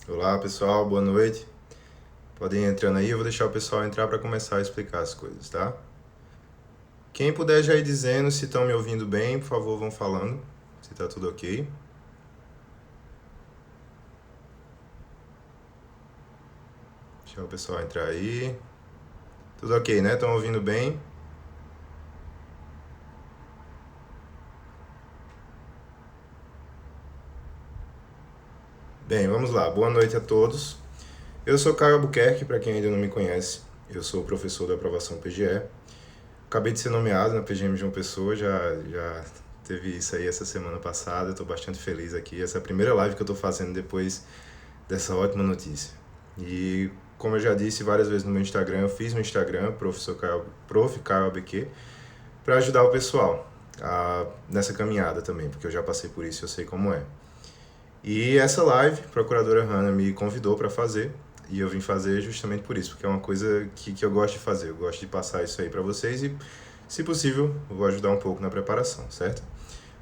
Olá pessoal, boa noite. Podem ir entrando aí, eu vou deixar o pessoal entrar para começar a explicar as coisas, tá? Quem puder já ir dizendo se estão me ouvindo bem, por favor, vão falando, se tá tudo ok. Deixa o pessoal entrar aí. Tudo ok, né? Estão ouvindo bem? Bem, vamos lá. Boa noite a todos. Eu sou Caio Albuquerque, para quem ainda não me conhece. Eu sou professor da aprovação PGE. Acabei de ser nomeado na PGM João Pessoa, já teve isso aí essa semana passada. Estou bastante feliz aqui. Essa é a primeira live que eu estou fazendo depois dessa ótima notícia. E como eu já disse várias vezes no meu Instagram, eu fiz um Instagram, Prof. Caio ABQ, para ajudar o pessoal nessa caminhada também, porque eu já passei por isso e eu sei como é. E essa live, a procuradora Hannah me convidou para fazer, e eu vim fazer justamente por isso, porque é uma coisa que eu gosto de fazer, eu gosto de passar isso aí para vocês e, se possível, eu vou ajudar um pouco na preparação, certo?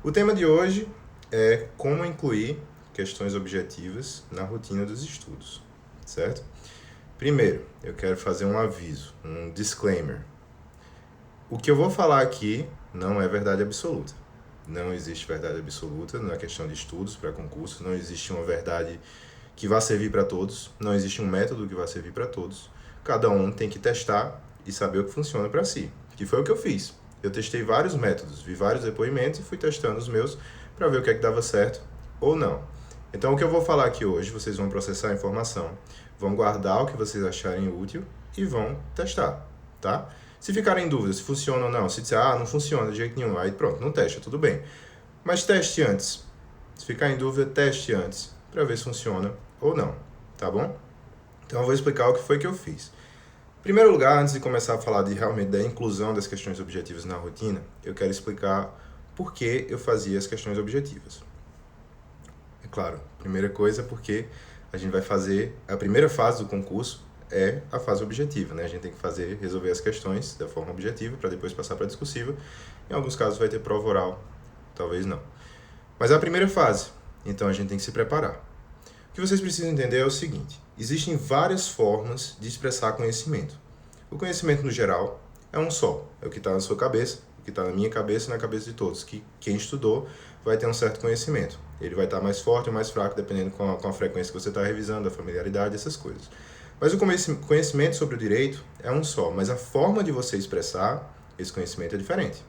O tema de hoje é como incluir questões objetivas na rotina dos estudos, certo? Primeiro, eu quero fazer um aviso, um disclaimer. O que eu vou falar aqui não é verdade absoluta. Não existe verdade absoluta na questão de estudos para concursos, não existe uma verdade que vá servir para todos, não existe um método que vá servir para todos. Cada um tem que testar e saber o que funciona para si, que foi o que eu fiz. Eu testei vários métodos, vi vários depoimentos e fui testando os meus para ver o que é que dava certo ou não. Então, o que eu vou falar aqui hoje, vocês vão processar a informação, vão guardar o que vocês acharem útil e vão testar, tá? Se ficarem em dúvida se funciona ou não, se disser, não funciona de jeito nenhum, aí pronto, não testa, tudo bem. Mas teste antes. Se ficar em dúvida, teste antes, para ver se funciona ou não, tá bom? Então eu vou explicar o que foi que eu fiz. Em primeiro lugar, antes de começar a falar realmente da inclusão das questões objetivas na rotina, eu quero explicar por que eu fazia as questões objetivas. É claro, primeira coisa porque a gente vai fazer, a primeira fase do concurso é a fase objetiva, né? A gente tem que resolver as questões da forma objetiva para depois passar para a discursiva. Em alguns casos vai ter prova oral, talvez não. Mas é a primeira fase, então a gente tem que se preparar. O que vocês precisam entender é o seguinte: existem várias formas de expressar conhecimento. O conhecimento no geral é um só, é o que está na sua cabeça, o que está na minha cabeça e na cabeça de todos, que quem estudou vai ter um certo conhecimento. Ele vai estar mais forte ou mais fraco, dependendo com a frequência que você está revisando, a familiaridade, essas coisas. Mas o conhecimento sobre o direito é um só, mas a forma de você expressar esse conhecimento é diferente.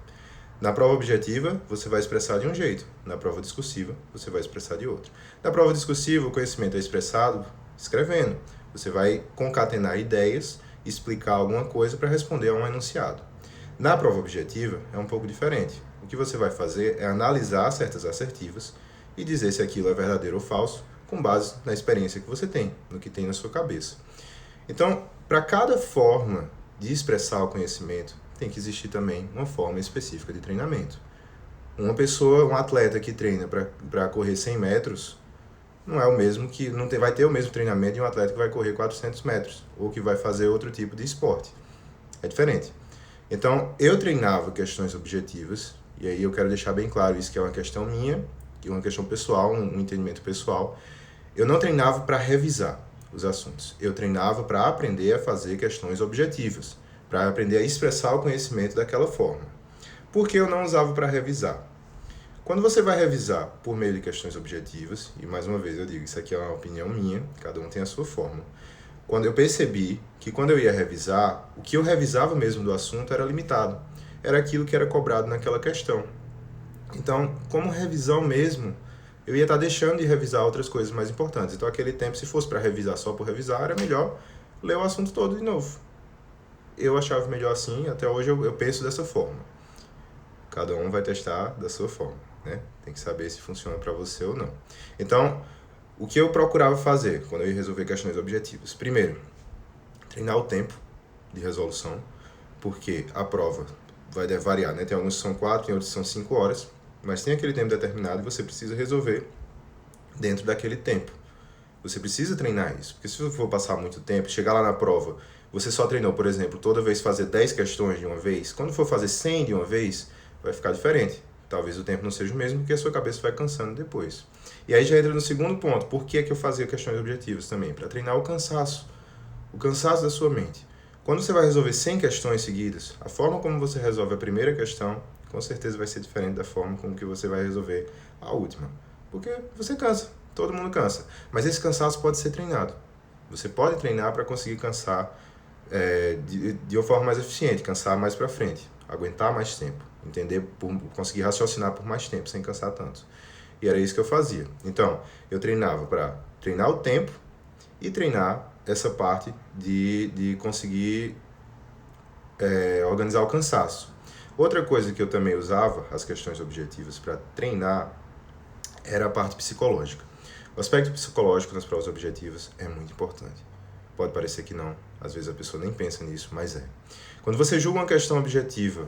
Na prova objetiva, você vai expressar de um jeito. Na prova discursiva, você vai expressar de outro. Na prova discursiva, o conhecimento é expressado escrevendo. Você vai concatenar ideias, explicar alguma coisa para responder a um enunciado. Na prova objetiva, é um pouco diferente. O que você vai fazer é analisar certas assertivas e dizer se aquilo é verdadeiro ou falso, com base na experiência que você tem, no que tem na sua cabeça. Então, para cada forma de expressar o conhecimento, tem que existir também uma forma específica de treinamento. Um atleta que treina para correr 100 metros, não é o mesmo que vai ter o mesmo treinamento de um atleta que vai correr 400 metros ou que vai fazer outro tipo de esporte. É diferente. Então, eu treinava questões objetivas, e aí eu quero deixar bem claro isso, que é uma questão minha, que é uma questão pessoal, um entendimento pessoal. Eu não treinava para revisar os assuntos. Eu treinava para aprender a fazer questões objetivas, para aprender a expressar o conhecimento daquela forma. Por que eu não usava para revisar? Quando você vai revisar por meio de questões objetivas, e mais uma vez eu digo, isso aqui é uma opinião minha, cada um tem a sua forma. Quando eu percebi que quando eu ia revisar, o que eu revisava mesmo do assunto era limitado. Era aquilo que era cobrado naquela questão. Então, como revisão mesmo, eu ia estar deixando de revisar outras coisas mais importantes. Então, aquele tempo, se fosse para revisar só por revisar, era melhor ler o assunto todo de novo. Eu achava melhor assim, até hoje eu penso dessa forma. Cada um vai testar da sua forma, né? Tem que saber se funciona para você ou não. Então, o que eu procurava fazer quando eu ia resolver questões objetivas? Primeiro, treinar o tempo de resolução, porque a prova vai variar, né? Tem alguns que são 4, tem outros que são 5 horas, mas tem aquele tempo determinado e você precisa resolver dentro daquele tempo. Você precisa treinar isso, porque se você for passar muito tempo, chegar lá na prova, você só treinou, por exemplo, toda vez fazer 10 questões de uma vez, quando for fazer 100 de uma vez, vai ficar diferente. Talvez o tempo não seja o mesmo, porque a sua cabeça vai cansando depois. E aí já entra no segundo ponto. Por que é que eu fazia questões objetivas também? Para treinar o cansaço. O cansaço da sua mente. Quando você vai resolver 100 questões seguidas, a forma como você resolve a primeira questão, com certeza vai ser diferente da forma como que você vai resolver a última. Porque você cansa. Todo mundo cansa. Mas esse cansaço pode ser treinado. Você pode treinar para conseguir cansar de uma forma mais eficiente, cansar mais para frente, aguentar mais tempo, entender, conseguir raciocinar por mais tempo, sem cansar tanto. E era isso que eu fazia. Então, eu treinava para treinar o tempo e treinar essa parte de conseguir organizar o cansaço. Outra coisa que eu também usava, as questões objetivas, para treinar, era a parte psicológica. O aspecto psicológico nas provas objetivas é muito importante. Pode parecer que não, às vezes a pessoa nem pensa nisso, mas é. Quando você julga uma questão objetiva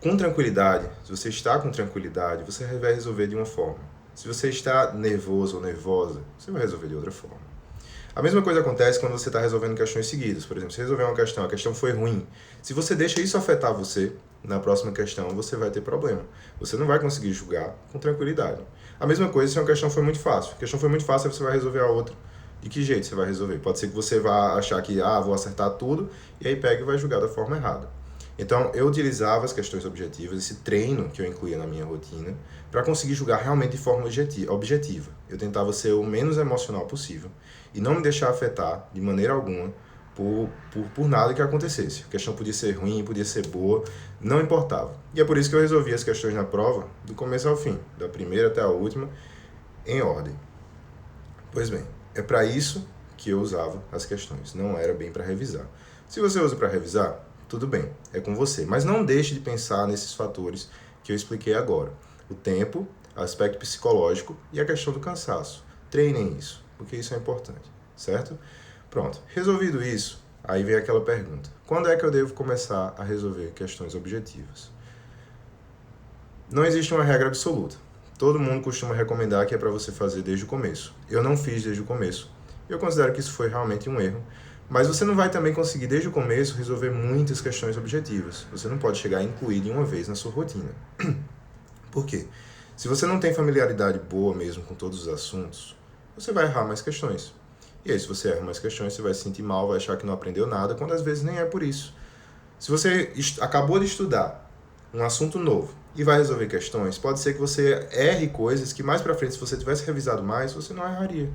com tranquilidade, se você está com tranquilidade, você vai resolver de uma forma. Se você está nervoso ou nervosa, você vai resolver de outra forma. A mesma coisa acontece quando você está resolvendo questões seguidas. Por exemplo, você resolveu uma questão, a questão foi ruim. Se você deixa isso afetar você, na próxima questão você vai ter problema. Você não vai conseguir julgar com tranquilidade. A mesma coisa se uma questão foi muito fácil. A questão foi muito fácil, você vai resolver a outra. De que jeito você vai resolver? Pode ser que você vá achar que, vou acertar tudo, e aí pega e vai julgar da forma errada. Então, eu utilizava as questões objetivas, esse treino que eu incluía na minha rotina, para conseguir julgar realmente de forma objetiva. Eu tentava ser o menos emocional possível e não me deixar afetar de maneira alguma por nada que acontecesse. A questão podia ser ruim, podia ser boa, não importava. E é por isso que eu resolvi as questões na prova, do começo ao fim, da primeira até a última, em ordem. Pois bem, é para isso que eu usava as questões, não era bem para revisar. Se você usa para revisar, tudo bem, é com você. Mas não deixe de pensar nesses fatores que eu expliquei agora. O tempo, o aspecto psicológico e a questão do cansaço. Treinem isso, porque isso é importante, certo? Pronto, resolvido isso, aí vem aquela pergunta. Quando é que eu devo começar a resolver questões objetivas? Não existe uma regra absoluta. Todo mundo costuma recomendar que é para você fazer desde o começo. Eu não fiz desde o começo. Eu considero que isso foi realmente um erro. Mas você não vai também conseguir, desde o começo, resolver muitas questões objetivas. Você não pode chegar a incluir de uma vez na sua rotina. Por quê? Se você não tem familiaridade boa mesmo com todos os assuntos, você vai errar mais questões. E aí, se você erra mais questões, você vai se sentir mal, vai achar que não aprendeu nada, quando às vezes nem é por isso. Se você acabou de estudar um assunto novo e vai resolver questões, pode ser que você erre coisas que mais pra frente, se você tivesse revisado mais, você não erraria.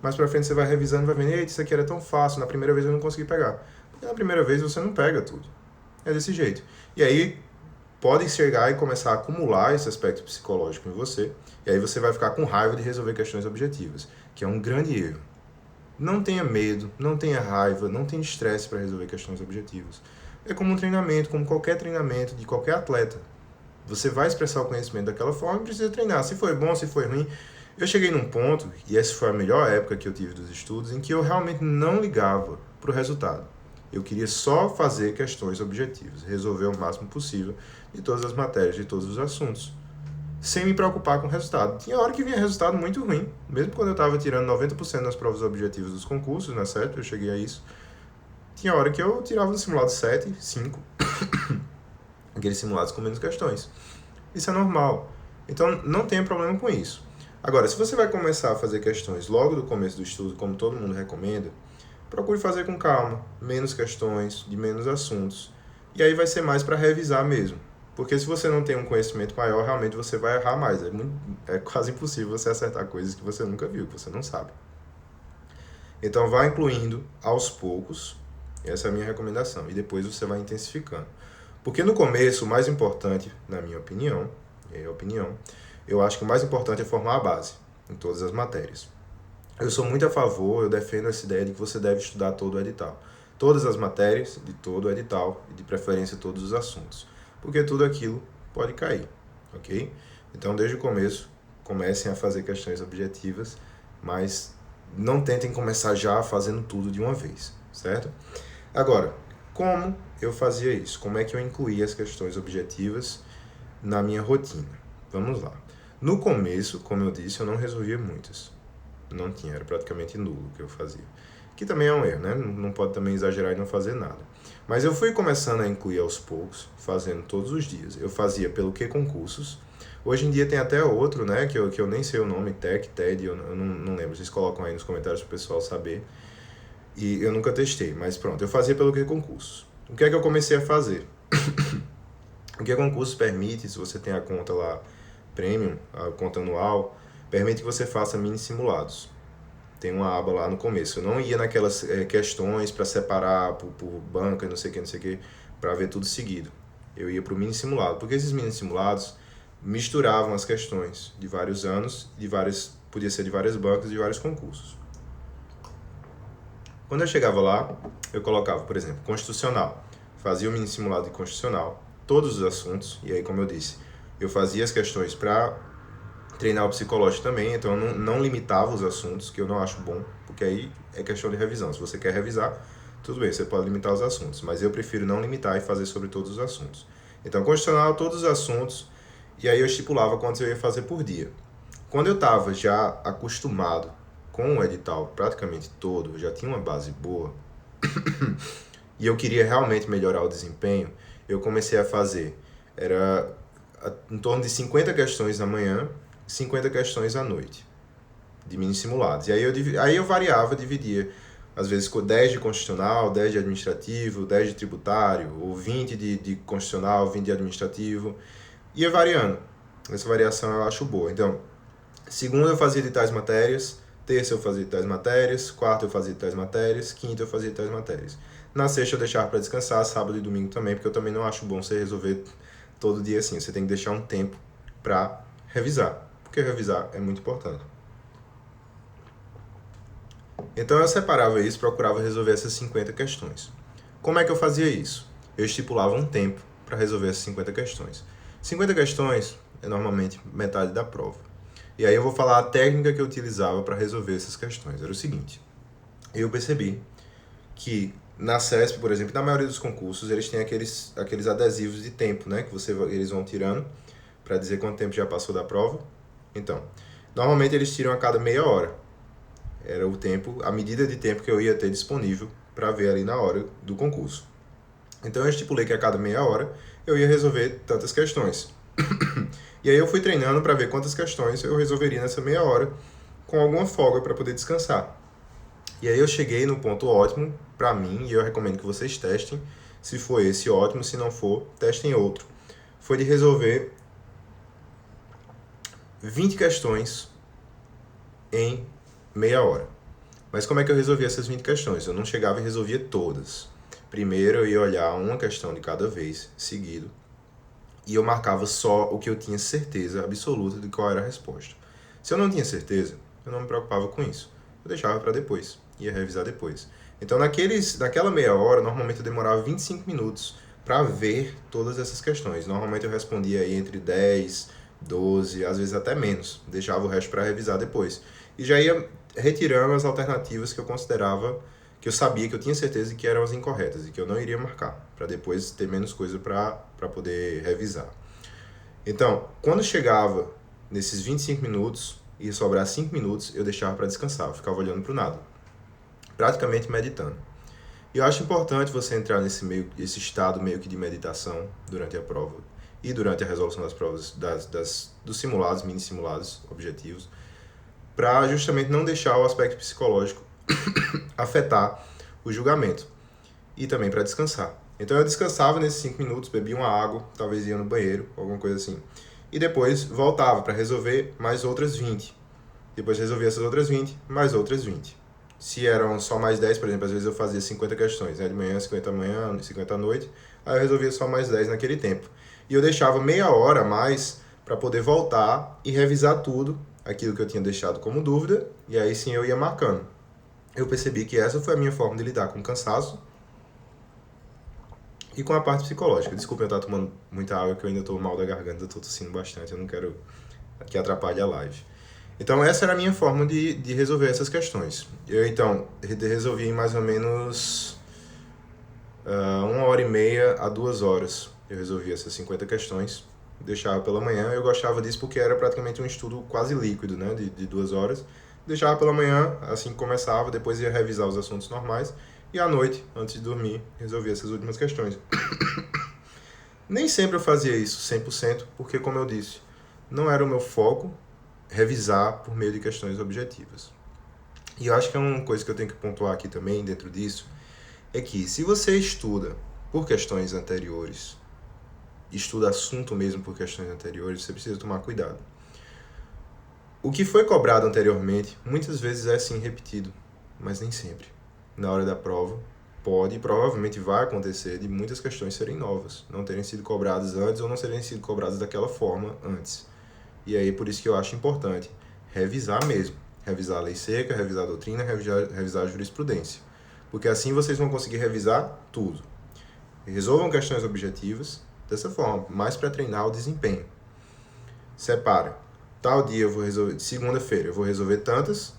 Mais pra frente você vai revisando e vai vendo, eita, isso aqui era tão fácil, na primeira vez eu não consegui pegar. Porque na primeira vez você não pega tudo. É desse jeito. E aí pode chegar e começar a acumular esse aspecto psicológico em você, e aí você vai ficar com raiva de resolver questões objetivas, que é um grande erro. Não tenha medo, não tenha raiva, não tenha estresse para resolver questões objetivas. É como um treinamento, como qualquer treinamento de qualquer atleta. Você vai expressar o conhecimento daquela forma e precisa treinar. Se foi bom, se foi ruim. Eu cheguei num ponto, e essa foi a melhor época que eu tive dos estudos, em que eu realmente não ligava para o resultado. Eu queria só fazer questões objetivas, resolver o máximo possível de todas as matérias, de todos os assuntos, sem me preocupar com o resultado. Tinha hora que vinha resultado muito ruim, mesmo quando eu estava tirando 90% nas provas objetivas dos concursos, né, certo? Eu cheguei a isso. Tinha hora que eu tirava no simulado 7, 5, aqueles simulados com menos questões. Isso é normal. Então, não tenha problema com isso. Agora, se você vai começar a fazer questões logo do começo do estudo, como todo mundo recomenda, procure fazer com calma, menos questões, de menos assuntos. E aí vai ser mais para revisar mesmo. Porque se você não tem um conhecimento maior, realmente você vai errar mais. É quase impossível você acertar coisas que você nunca viu, que você não sabe. Então, vá incluindo aos poucos. Essa é a minha recomendação. E depois você vai intensificando. Porque no começo, o mais importante, na minha opinião, eu acho que o mais importante é formar a base em todas as matérias. Eu sou muito a favor, eu defendo essa ideia de que você deve estudar todo o edital. Todas as matérias de todo o edital e de preferência todos os assuntos. Porque tudo aquilo pode cair, ok? Então, desde o começo, comecem a fazer questões objetivas, mas não tentem começar já fazendo tudo de uma vez, certo? Agora, como eu fazia isso? Como é que eu incluía as questões objetivas na minha rotina? Vamos lá. No começo, como eu disse, eu não resolvia muitas. Não tinha, era praticamente nulo o que eu fazia. que também é um erro, né? Não pode também exagerar e não fazer nada. Mas eu fui começando a incluir aos poucos, fazendo todos os dias. Eu fazia pelo que concursos. Hoje em dia tem até outro, né, que eu nem sei o nome, TEC, TED, eu não lembro. Vocês colocam aí nos comentários para o pessoal saber. E eu nunca testei, mas pronto, eu fazia pelo que concursos. O que é que eu comecei a fazer? O que concursos permite, se você tem a conta lá Premium, a conta anual, permite que você faça mini simulados. Tem uma aba lá no começo. Eu não ia naquelas questões para separar por banca, não sei o que, para ver tudo seguido. Eu ia para o mini simulado, porque esses mini simulados misturavam as questões de vários anos, podia ser de várias bancas, de vários concursos. Quando eu chegava lá, eu colocava, por exemplo, constitucional. Fazia o mini simulado de constitucional, todos os assuntos, e aí, como eu disse, eu fazia as questões para treinar o psicológico também, então eu não limitava os assuntos, que eu não acho bom, porque aí é questão de revisão. Se você quer revisar, tudo bem, você pode limitar os assuntos, mas eu prefiro não limitar e fazer sobre todos os assuntos. Então, constitucional, todos os assuntos, e aí eu estipulava quantos eu ia fazer por dia. Quando eu estava já acostumado com o edital praticamente todo, já tinha uma base boa, e eu queria realmente melhorar o desempenho, eu comecei a fazer, era em torno de 50 questões na manhã, 50 questões à noite, de mini simulados. E aí eu variava, dividia, às vezes 10 de constitucional, 10 de administrativo, 10 de tributário, ou 20 de constitucional, 20 de administrativo, ia variando. Essa variação eu acho boa. Então, segunda eu fazia de tais matérias, terça eu fazia de tais matérias, quarta eu fazia de tais matérias, quinta eu fazia de tais matérias. Na sexta eu deixava para descansar, sábado e domingo também, porque eu também não acho bom você resolver todo dia assim. Você tem que deixar um tempo para revisar, porque revisar é muito importante. Então eu separava isso, procurava resolver essas 50 questões. Como é que eu fazia isso? Eu estipulava um tempo para resolver essas 50 questões. 50 questões é normalmente metade da prova. E aí eu vou falar a técnica que eu utilizava para resolver essas questões. Era o seguinte, eu percebi que na CESP, por exemplo, na maioria dos concursos, eles têm aqueles adesivos de tempo, né, que eles vão tirando para dizer quanto tempo já passou da prova. Então, normalmente eles tiram a cada meia hora. Era o tempo, a medida de tempo que eu ia ter disponível para ver ali na hora do concurso. Então eu estipulei que a cada meia hora eu ia resolver tantas questões. E aí eu fui treinando para ver quantas questões eu resolveria nessa meia hora, com alguma folga para poder descansar. E aí eu cheguei no ponto ótimo para mim, e eu recomendo que vocês testem. Se for esse, ótimo. Se não for, testem outro. Foi de resolver 20 questões em meia hora. Mas como é que eu resolvia essas 20 questões? Eu não chegava e resolvia todas. Primeiro eu ia olhar uma questão de cada vez, seguido, e eu marcava só o que eu tinha certeza absoluta de qual era a resposta. Se eu não tinha certeza, eu não me preocupava com isso. Eu deixava para depois, ia revisar depois. Então naquela meia hora, normalmente eu demorava 25 minutos para ver todas essas questões. Normalmente eu respondia aí entre 10, 12, às vezes até menos. Deixava o resto para revisar depois. E já ia retirando as alternativas que eu considerava, que eu sabia, que eu tinha certeza de que eram as incorretas e que eu não iria marcar, para depois ter menos coisa para poder revisar. Então, quando chegava nesses 25 minutos, ia sobrar 5 minutos, eu deixava para descansar, eu ficava olhando para o nada, praticamente meditando. E eu acho importante você entrar esse estado meio que de meditação durante a prova e durante a resolução das provas, dos simulados, mini simulados, objetivos, para justamente não deixar o aspecto psicológico afetar o julgamento e também para descansar. Então eu descansava nesses 5 minutos, bebia uma água, talvez ia no banheiro, alguma coisa assim. E depois voltava para resolver mais outras 20. Depois resolvia essas outras 20, mais outras 20. Se eram só mais 10, por exemplo, às vezes eu fazia 50 questões, né? De manhã, 50 da manhã, 50 à noite, aí eu resolvia só mais 10 naquele tempo. E eu deixava meia hora a mais para poder voltar e revisar tudo, aquilo que eu tinha deixado como dúvida, e aí sim eu ia marcando. Eu percebi que essa foi a minha forma de lidar com o cansaço e com a parte psicológica. Desculpa eu estar tomando muita água, que eu ainda estou mal da garganta, estou tossindo bastante, eu não quero que atrapalhe a live. Então essa era a minha forma de resolver essas questões. Eu então resolvi em mais ou menos 1h30 a 2 horas. Eu resolvi essas 50 questões, deixava pela manhã. Eu gostava disso porque era praticamente um estudo quase líquido, né, de 2 horas. deixava pela manhã, assim que começava, depois ia revisar os assuntos normais, e à noite, antes de dormir, resolvia essas últimas questões. Nem sempre eu fazia isso 100%, porque, como eu disse, não era o meu foco revisar por meio de questões objetivas. E eu acho que é uma coisa que eu tenho que pontuar aqui também, dentro disso, é que se você estuda por questões anteriores, estuda assunto mesmo por questões anteriores, você precisa tomar cuidado. O que foi cobrado anteriormente, muitas vezes é sim repetido, mas nem sempre. Na hora da prova, pode e provavelmente vai acontecer de muitas questões serem novas, não terem sido cobradas antes ou não terem sido cobradas daquela forma antes. E aí, por isso que eu acho importante revisar mesmo. Revisar a lei seca, revisar a doutrina, revisar a jurisprudência. Porque assim vocês vão conseguir revisar tudo. Resolvam questões objetivas dessa forma, mais para treinar o desempenho. Separa. Tal dia eu vou resolver, segunda-feira eu vou resolver tantas,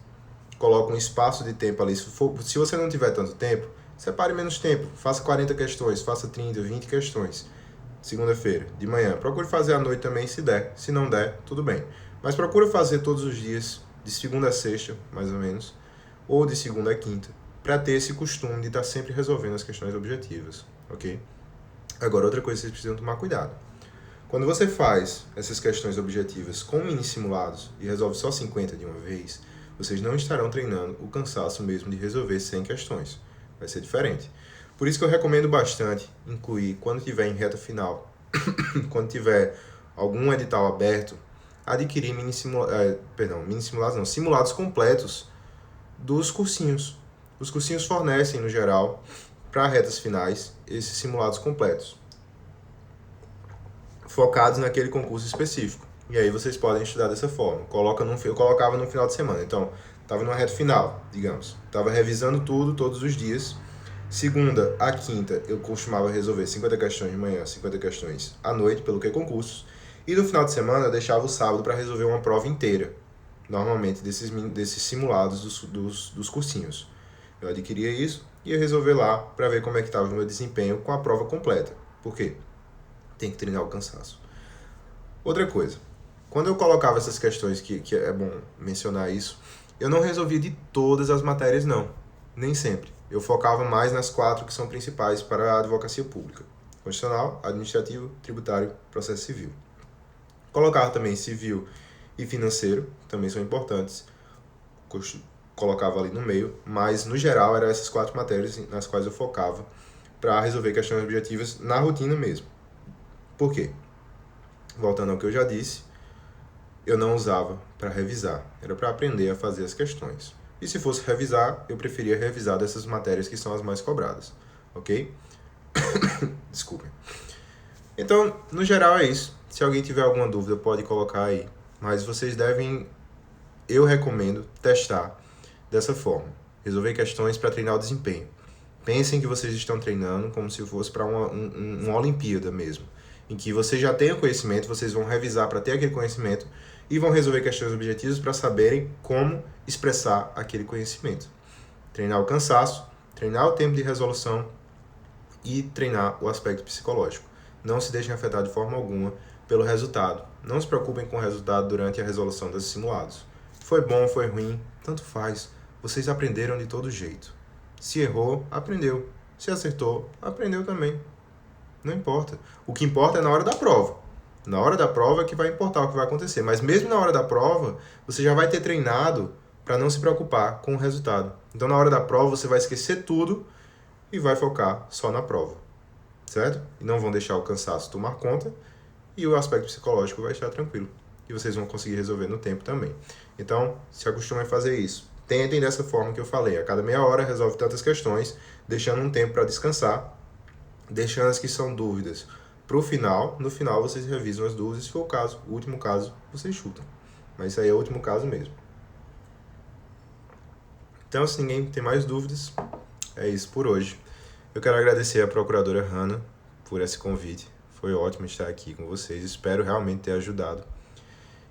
coloca um espaço de tempo ali. Se você não tiver tanto tempo, separe menos tempo. Faça 40 questões, faça 30, 20 questões. Segunda-feira, de manhã. Procure fazer à noite também, se der. Se não der, tudo bem. Mas procure fazer todos os dias, de segunda a sexta, mais ou menos, ou de segunda a quinta, para ter esse costume de estar sempre resolvendo as questões objetivas, ok? Agora, outra coisa que vocês precisam tomar cuidado. Quando você faz essas questões objetivas com mini simulados e resolve só 50 de uma vez, vocês não estarão treinando o cansaço mesmo de resolver 100 questões. Vai ser diferente. Por isso que eu recomendo bastante incluir, quando tiver em reta final, quando tiver algum edital aberto, adquirir simulados completos dos cursinhos. Os cursinhos fornecem, no geral, para retas finais, esses simulados completos, focados naquele concurso específico. E aí vocês podem estudar dessa forma. Eu colocava no final de semana. Então, estava numa reta final, digamos. Estava revisando tudo, todos os dias. Segunda a quinta, eu costumava resolver 50 questões de manhã, 50 questões à noite, pelo que concursos. E no final de semana, eu deixava o sábado para resolver uma prova inteira. Normalmente, desses simulados dos cursinhos. Eu adquiria isso e ia resolver lá para ver como é que estava o meu desempenho com a prova completa. Por quê? Tem que treinar o cansaço. Outra coisa, quando eu colocava essas questões, que é bom mencionar isso, eu não resolvia de todas as matérias, não. Nem sempre. Eu focava mais nas 4 que são principais para a advocacia pública: constitucional, administrativo, tributário, processo civil. Colocava também civil e financeiro, também são importantes. Colocava ali no meio, mas no geral eram essas 4 matérias nas quais eu focava para resolver questões objetivas na rotina mesmo. Por quê? Voltando ao que eu já disse, eu não usava para revisar, era para aprender a fazer as questões. E se fosse revisar, eu preferia revisar dessas matérias que são as mais cobradas, ok? Desculpem. Então, no geral é isso. Se alguém tiver alguma dúvida, pode colocar aí. Mas vocês devem, eu recomendo, testar dessa forma. Resolver questões para treinar o desempenho. Pensem que vocês estão treinando como se fosse para uma Olimpíada mesmo, em que você já tem o conhecimento, vocês vão revisar para ter aquele conhecimento e vão resolver questões objetivas para saberem como expressar aquele conhecimento. Treinar o cansaço, treinar o tempo de resolução e treinar o aspecto psicológico. Não se deixem afetar de forma alguma pelo resultado. Não se preocupem com o resultado durante a resolução desses simulados. Foi bom, foi ruim, tanto faz. Vocês aprenderam de todo jeito. Se errou, aprendeu. Se acertou, aprendeu também. Não importa. O que importa é na hora da prova. Na hora da prova é que vai importar o que vai acontecer. Mas mesmo na hora da prova, você já vai ter treinado para não se preocupar com o resultado. Então, na hora da prova, você vai esquecer tudo e vai focar só na prova. Certo? E não vão deixar o cansaço tomar conta e o aspecto psicológico vai estar tranquilo. E vocês vão conseguir resolver no tempo também. Então, se acostumem a fazer isso. Tentem dessa forma que eu falei. A cada meia hora resolve tantas questões, deixando um tempo para descansar, deixando as que são dúvidas para o final. No final vocês revisam as dúvidas. Se for o caso, o último caso, vocês chutam. Mas isso aí é o último caso mesmo. Então, se ninguém tem mais dúvidas, é isso por hoje. Eu quero agradecer à procuradora Hannah por esse convite. Foi ótimo estar aqui com vocês. Espero realmente ter ajudado.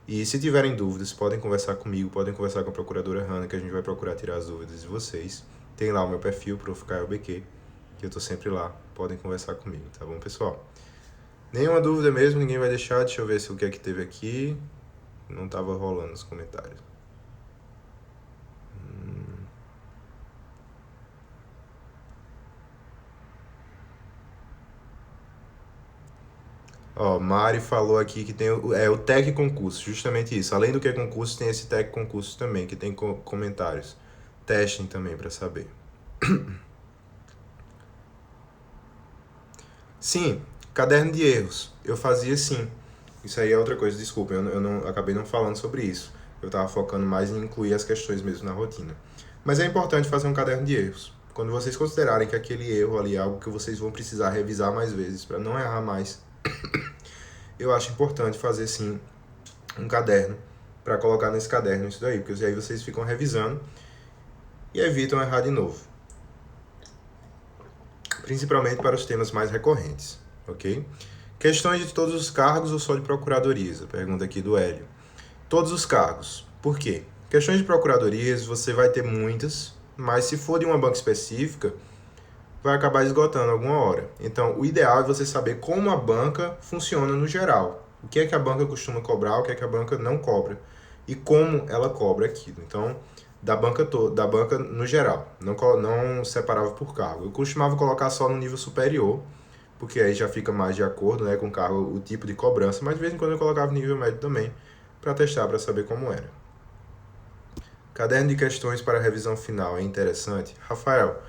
E se tiverem dúvidas, podem conversar comigo, podem conversar com a procuradora Hannah, que a gente vai procurar tirar as dúvidas de vocês. Tem lá o meu perfil, Prof. Caio BQ, que eu tô sempre lá. Podem conversar comigo, tá bom, pessoal? Nenhuma dúvida mesmo, ninguém vai deixar. Deixa eu ver se o que é que teve aqui. Não tava rolando os comentários. Ó, Mari falou aqui que tem o Tec Concurso, justamente isso. Além do que é concurso, tem esse Tec Concurso também, que tem comentários. Testem também para saber. Sim, caderno de erros. Eu fazia sim. Isso aí é outra coisa, desculpa, eu não acabei não falando sobre isso. Eu estava focando mais em incluir as questões mesmo na rotina. Mas é importante fazer um caderno de erros. Quando vocês considerarem que aquele erro ali é algo que vocês vão precisar revisar mais vezes para não errar mais, eu acho importante fazer sim um caderno para colocar nesse caderno isso daí, porque aí vocês ficam revisando e evitam errar de novo. Principalmente para os temas mais recorrentes, ok? Questões de todos os cargos ou só de procuradorias? A pergunta aqui do Hélio. Todos os cargos. Por quê? Questões de procuradorias você vai ter muitas, mas se for de uma banca específica, vai acabar esgotando alguma hora. Então, o ideal é você saber como a banca funciona no geral. O que é que a banca costuma cobrar, o que é que a banca não cobra. E como ela cobra aquilo. Então, da banca no geral. Não separava por cargo. Eu costumava colocar só no nível superior, porque aí já fica mais de acordo, né, com o cargo, o tipo de cobrança. Mas de vez em quando eu colocava no nível médio também, para testar, para saber como era. Caderno de questões para revisão final é interessante? Rafael,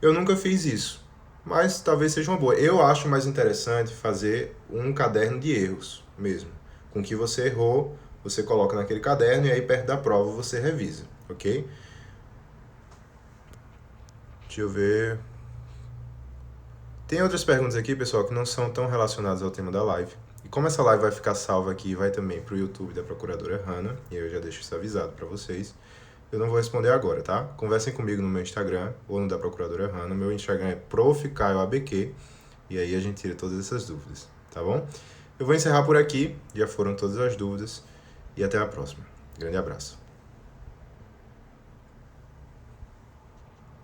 eu nunca fiz isso, mas talvez seja uma boa. Eu acho mais interessante fazer um caderno de erros mesmo. Com o que você errou, você coloca naquele caderno e aí perto da prova você revisa, ok? Deixa eu ver. Tem outras perguntas aqui, pessoal, que não são tão relacionadas ao tema da live. E como essa live vai ficar salva aqui e vai também para o YouTube da Procuradora Hannah, e eu já deixo isso avisado para vocês, eu não vou responder agora, tá? Conversem comigo no meu Instagram ou no da Procuradora Hannah. Meu Instagram é profcaioabq e aí a gente tira todas essas dúvidas, tá bom? Eu vou encerrar por aqui, já foram todas as dúvidas e até a próxima. Grande abraço.